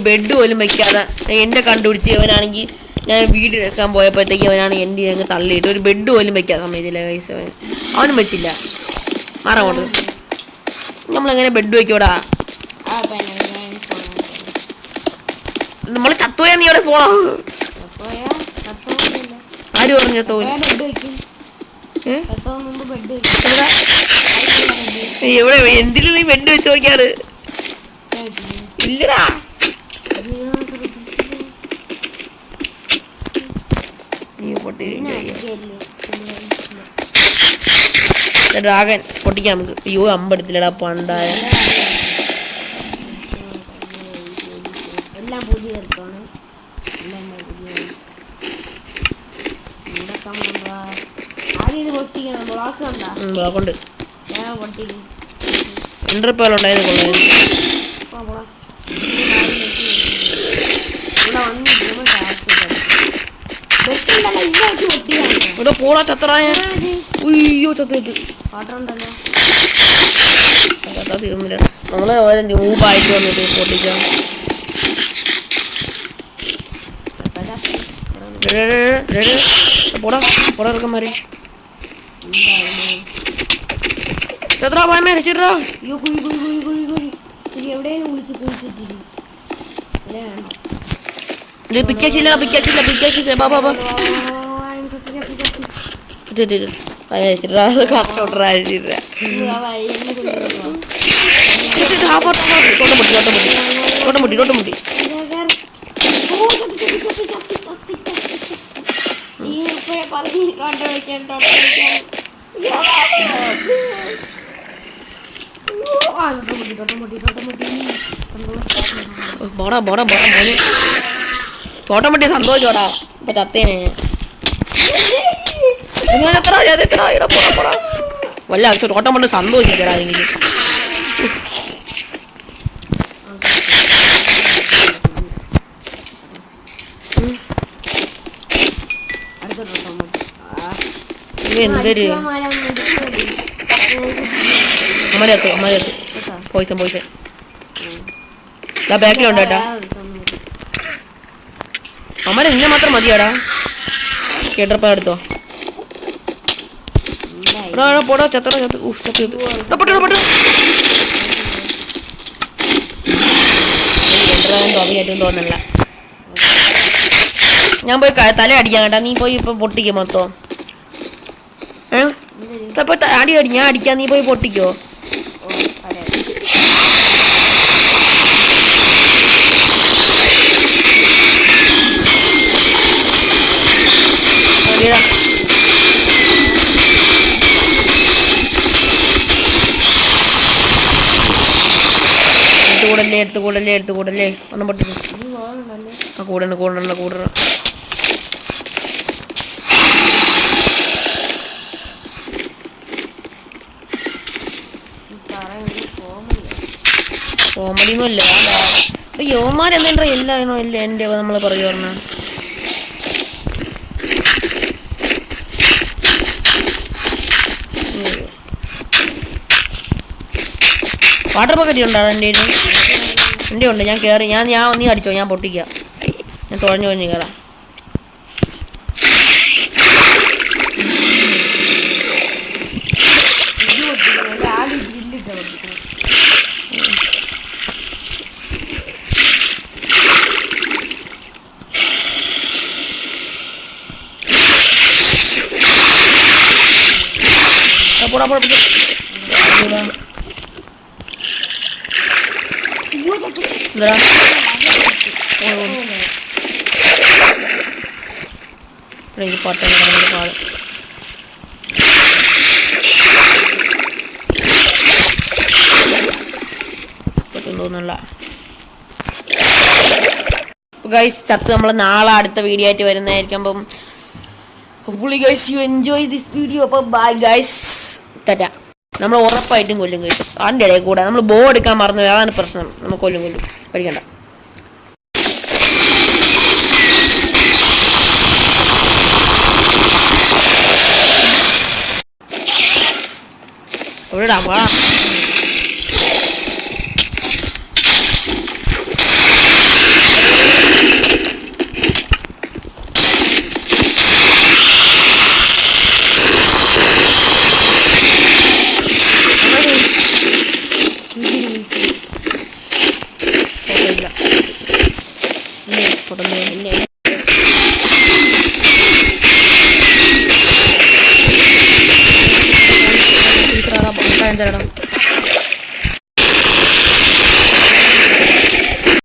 Bed പോലും വെക്കാതെ എന്നെ കണ്ടുപിടിച്ച് അവനാണെങ്കിൽ ഞാൻ വീട് എടുക്കാൻ പോയപ്പോഴത്തേക്ക് അവനാണ് എൻ്റെ അങ്ങ് തള്ളിയിട്ട് ഒരു ബെഡ് പോലും വെക്കാതെ സമയത്തില്ല ഗൈസ്. അവനും വെച്ചില്ല. മാറങ്ങോട്ട്. നമ്മളെങ്ങനെ ബെഡ് വെക്കോടാ? നമ്മൾ ചത്തുപോയാ നീ അവിടെ പോണോ? ആര് പറഞ്ഞു ചത്തോല? എവിടെ എന്തിലും നീ ബെഡ് വെച്ച് നോക്കിയാണ്? ഇല്ലടാ. ഡ്രാഗൻ പൊട്ടിക്കാം നമുക്ക്. അയ്യോ അമ്പെടുത്തില്ലടാ പണ്ടായ. എല്ലാം പുതിയ എടുത്തോണം. ബ്ലോക്കുണ്ട്. ഉണ്ടായത് ഇവിടെ പോടാ ചത്രായ. ഉയ്യോ ചത്തു തീർന്നില്ല. നമ്മളെ ഓരോ ന്യൂബായിട്ട് വന്നിട്ട് പൊട്ടിക്കാം. പോടാ പോടാ ഇറക്കന്മാരെ. എത്ര പോയ മരിച്ചിട്ടാ? ഇത് പിക്കാച്ചില്ല പിക്കാച്ചില്ല പിക്കാച്ചില്ല. ബാബാ തോട്ടമുട്ടി. തോട്ടമുട്ടി സന്തോഷോടാ. ഇപ്പൊ ചത്തേനെ വല്ല തോട്ടമുട്ടി സന്തോഷിക്കടാ. എങ്കിലും എന്തൊരു അമ്മരത്ത് പോയിസൻ ബാക്കിലുണ്ട് കേട്ടാ. അമ്മ ഇന്നെ മാത്രം മതിയാടാ. കേട്ടപ്പ എടുത്തോ. പോടാ ചത്തറ തോന്നല്ല. ഞാൻ പോയി തല അടിക്കാൻ കേട്ടാ. നീ പോയി ഇപ്പൊ പൊട്ടിക്കോ മൊത്തം. അടി ഞാൻ അടിക്കാൻ. നീ പോയി പൊട്ടിക്കോ. എടുത്തുകൂടല്ലേ ഒന്നും പൊട്ടിക്കും. കൂടണം. കോമഡിയൊന്നും ഇല്ല. യോമാരെന്താ എല്ലാണോ ഇല്ല എൻ്റെ നമ്മൾ പറയൂ പറഞ്ഞ. വാട്ടർ ബക്കറ്റ് ഉണ്ടോ എൻ്റെ ഉണ്ട്. ഞാൻ കയറി ഞാൻ നീ അടിച്ചോ. ഞാൻ പൊട്ടിക്കാം. ഞാൻ തുഴഞ്ഞു കയറാം. പാട്ട് തോന്നുന്നില്ല. ഗൈസ് ചത്ത് നമ്മൾ നാളെ അടുത്ത വീഡിയോ ആയിട്ട് വരുന്നതായിരിക്കും. അപ്പം hopefully guys you enjoy this video. അപ്പം bye guys. തരാ നമ്മൾ ഉറപ്പായിട്ടും കൊല്ലും കഴിച്ചു. അതിൻ്റെ ഇടയിൽ കൂടെ നമ്മൾ ബോ എടുക്കാൻ മറന്നു. അതാണ് പ്രശ്നം. നമ്മൾ കൊല്ലും പഠിക്കണ്ട. എവിടെടാ വാ. പൊട്ടല്ലേ എന്നെ ടീച്ചറാടാ